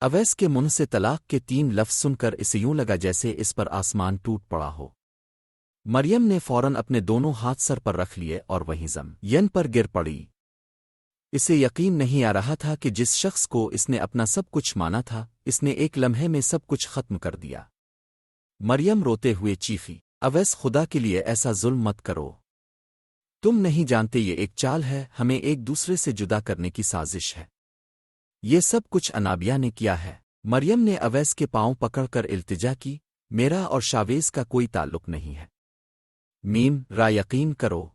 अवैस के मुंह से तलाक के 3 लफ्ज़ सुनकर इसे यूं लगा जैसे इस पर आसमान टूट पड़ा हो। मरियम ने फौरन अपने दोनों हाथ सर पर रख लिए और वहीं ज़मीन पर गिर पड़ी। इसे यकीन नहीं आ रहा था कि जिस शख्स को इसने अपना सब कुछ माना था, इसने एक लम्हे में सब कुछ खत्म कर दिया। मरियम रोते हुए चीखी, अवैस, खुदा के लिए ऐसा जुल्म मत करो। तुम नहीं जानते ये एक चाल है, हमें एक दूसरे से जुदा करने की साजिश है। ये सब कुछ अनाबिया ने किया है। मरियम ने अवैस के पांव पकड़कर इल्तिजा की, मेरा और शावेज का कोई ताल्लुक नहीं है। मीम रा, यकीन करो,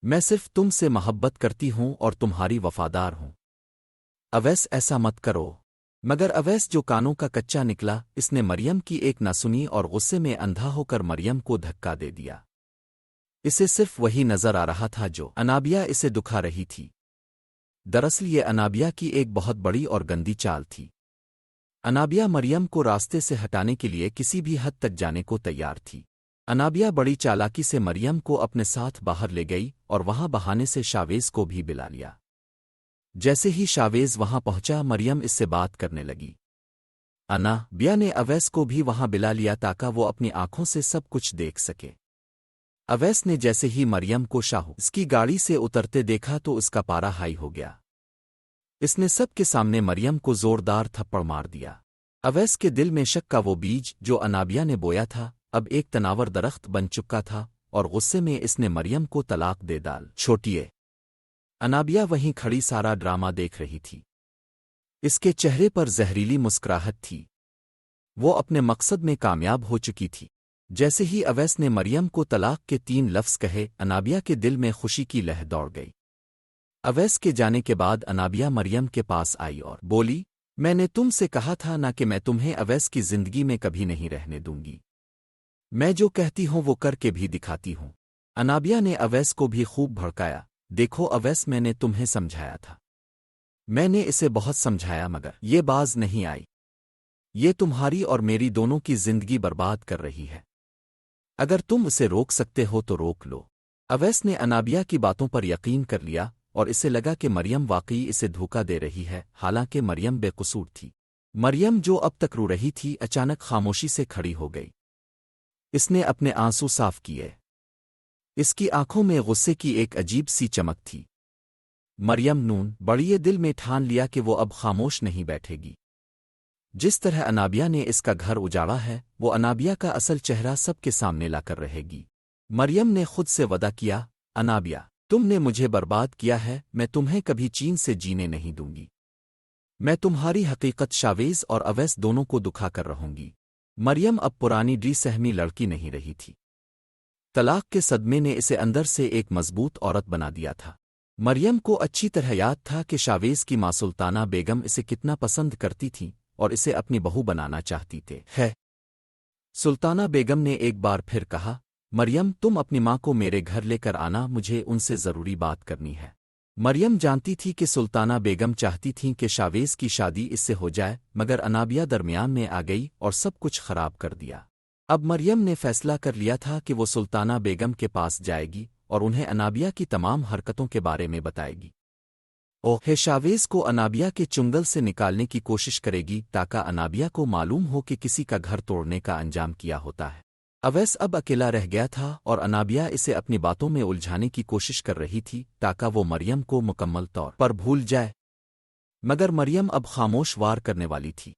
मैं सिर्फ तुमसे मोहब्बत करती हूं और तुम्हारी वफादार हूं। अवैस, ऐसा मत करो। मगर अवैस जो कानों का कच्चा निकला, इसने मरियम की एक न सुनी और गुस्से में अंधा होकर मरियम को धक्का दे दिया। इसे सिर्फ वही नजर आ रहा था जो अनाबिया इसे दुखा रही थी। दरअसल ये अनाबिया की एक बहुत बड़ी और गंदी चाल थी। अनाबिया मरियम को रास्ते से हटाने के लिए किसी भी हद तक जाने को तैयार थी। अनाबिया बड़ी चालाकी से मरियम को अपने साथ बाहर ले गई और वहां बहाने से शावेज को भी बुला लिया। जैसे ही शावेज वहां पहुंचा, मरियम इससे बात करने लगी। अनाबिया ने अवैस को भी वहां बुला लिया ताकि वो अपनी आंखों से सब कुछ देख सके। अवैस ने जैसे ही मरियम को इसकी गाड़ी से उतरते देखा तो उसका पारा हाई हो गया। इसने सबके सामने मरियम को जोरदार थप्पड़ मार दिया। अवैस के दिल में शक का वो बीज जो अनाबिया ने बोया था, अब एक तनावर दरख्त बन चुका था और गुस्से में इसने मरियम को तलाक दे डाल छोटिए। अनाबिया वहीं खड़ी सारा ड्रामा देख रही थी। इसके चेहरे पर जहरीली मुस्कुराहट थी। वो अपने मकसद में कामयाब हो चुकी थी। जैसे ही अवैस ने मरियम को तलाक के 3 लफ्ज़ कहे, अनाबिया के दिल में खुशी की लहर दौड़ गई। अवैस के जाने के बाद अनाबिया मरियम के पास आई और बोली, मैंने तुमसे कहा था ना कि मैं तुम्हें अवैस की जिंदगी में कभी नहीं रहने दूंगी। मैं जो कहती हूं वो करके भी दिखाती हूं। अनाबिया ने अवैस को भी खूब भड़काया, देखो अवैस, मैंने तुम्हें समझाया था। मैंने इसे बहुत समझाया मगर ये बाज नहीं आई। ये तुम्हारी और मेरी दोनों की जिंदगी बर्बाद कर रही है। अगर तुम उसे रोक सकते हो तो रोक लो। अवैस ने अनाबिया की बातों पर यकीन कर लिया और इसे लगा कि मरियम वाकई इसे धोखा दे रही है, हालांकि मरियम बेकसूर थी। मरियम जो अब तक रो रही थी, अचानक खामोशी से खड़ी हो गई। इसने अपने आंसू साफ किए। इसकी आंखों में गुस्से की एक अजीब सी चमक थी। मरियम नून बड़िए दिल में ठान लिया कि वो अब खामोश नहीं बैठेगी। जिस तरह अनाबिया ने इसका घर उजाड़ा है, वो अनाबिया का असल चेहरा सबके सामने लाकर रहेगी। मरियम ने खुद से वदा किया, अनाबिया, तुमने मुझे बर्बाद किया है, मैं तुम्हें कभी चैन से जीने नहीं दूंगी। मैं तुम्हारी हकीकत शावेज और अवैस दोनों को दुखा कर रहूंगी। मरियम अब पुरानी डी सहमी लड़की नहीं रही थी। तलाक के सदमे ने इसे अंदर से एक मजबूत औरत बना दिया था। मरियम को अच्छी तरह याद था कि शावेज की मां सुल्ताना बेगम इसे कितना पसंद करती थी और इसे अपनी बहू बनाना चाहती है। सुल्ताना बेगम ने एक बार फिर कहा, मरियम, तुम अपनी मां को मेरे घर लेकर आना, मुझे उनसे जरूरी बात करनी है। मरियम जानती थी कि सुल्ताना बेगम चाहती थीं कि शावेज की शादी इससे हो जाए, मगर अनाबिया दरमियान में आ गई और सब कुछ खराब कर दिया। अब मरियम ने फैसला कर लिया था कि वो सुल्ताना बेगम के पास जाएगी और उन्हें अनाबिया की तमाम हरकतों के बारे में बताएगी। ओह, शावेज को अनाबिया के चुंगल से निकालने की कोशिश करेगी ताकि अनाबिया को मालूम हो कि किसी का घर तोड़ने का अंजाम किया होता है। अवैस अब अकेला रह गया था और अनाबिया इसे अपनी बातों में उलझाने की कोशिश कर रही थी ताकि वो मरियम को मुकम्मल तौर पर भूल जाए। मगर मरियम अब खामोश वार करने वाली थी।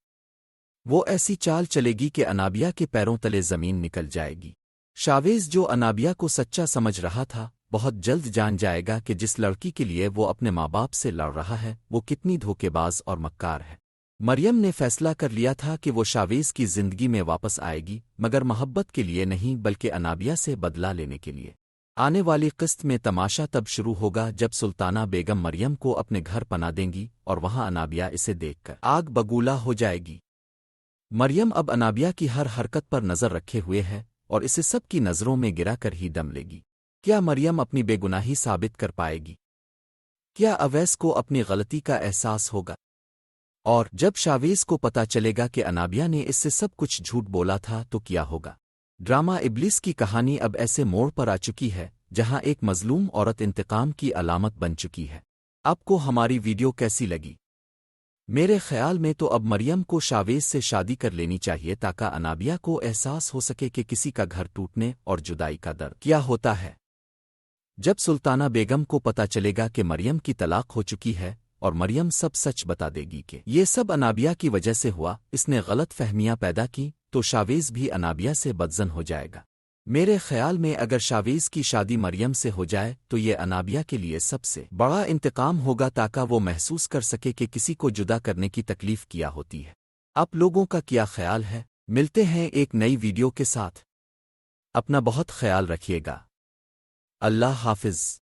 वो ऐसी चाल चलेगी कि अनाबिया के पैरों तले जमीन निकल जाएगी। शावेज जो अनाबिया को सच्चा समझ रहा था, बहुत जल्द जान जाएगा कि जिस लड़की के लिए वो अपने माँ बाप से लड़ रहा है वो कितनी धोखेबाज और मक्कार है। मरियम ने फैसला कर लिया था कि वो शावेज की जिंदगी में वापस आएगी, मगर मोहब्बत के लिए नहीं बल्कि अनाबिया से बदला लेने के लिए। आने वाली किस्त में तमाशा तब शुरू होगा जब सुल्ताना बेगम मरियम को अपने घर पना देंगी और वहां अनाबिया इसे देखकर आग बगूला हो जाएगी। मरियम अब अनाबिया की हर हरकत पर नजर रखे हुए है और इसे सबकी नजरों में गिरा कर ही दम लेगी। क्या मरियम अपनी बेगुनाही साबित कर पाएगी? क्या अवैस को अपनी गलती का एहसास होगा? और जब शावेज को पता चलेगा कि अनाबिया ने इससे सब कुछ झूठ बोला था तो क्या होगा? ड्रामा इब्लिस की कहानी अब ऐसे मोड़ पर आ चुकी है जहां एक मजलूम औरत इंतकाम की अलामत बन चुकी है। आपको हमारी वीडियो कैसी लगी? میرے خیال میں تو اب مریم کو شاویز سے شادی کر لینی چاہیے تاکہ انابیہ کو احساس ہو سکے کہ کسی کا گھر ٹوٹنے اور جدائی کا درد کیا ہوتا ہے۔ جب سلطانہ بیگم کو پتہ چلے گا کہ مریم کی طلاق ہو چکی ہے اور مریم سب سچ بتا دے گی کہ یہ سب انابیہ کی وجہ سے ہوا، اس نے غلط فہمیاں پیدا کی، تو شاویز بھی انابیہ سے بدظن ہو جائے گا۔ میرے خیال میں اگر شاویز کی شادی مریم سے ہو جائے تو یہ انابیہ کے لیے سب سے بڑا انتقام ہوگا تاکہ وہ محسوس کر سکے کہ کسی کو جدا کرنے کی تکلیف کیا ہوتی ہے۔ آپ لوگوں کا کیا خیال ہے؟ ملتے ہیں ایک نئی ویڈیو کے ساتھ۔ اپنا بہت خیال رکھیے گا۔ اللہ حافظ۔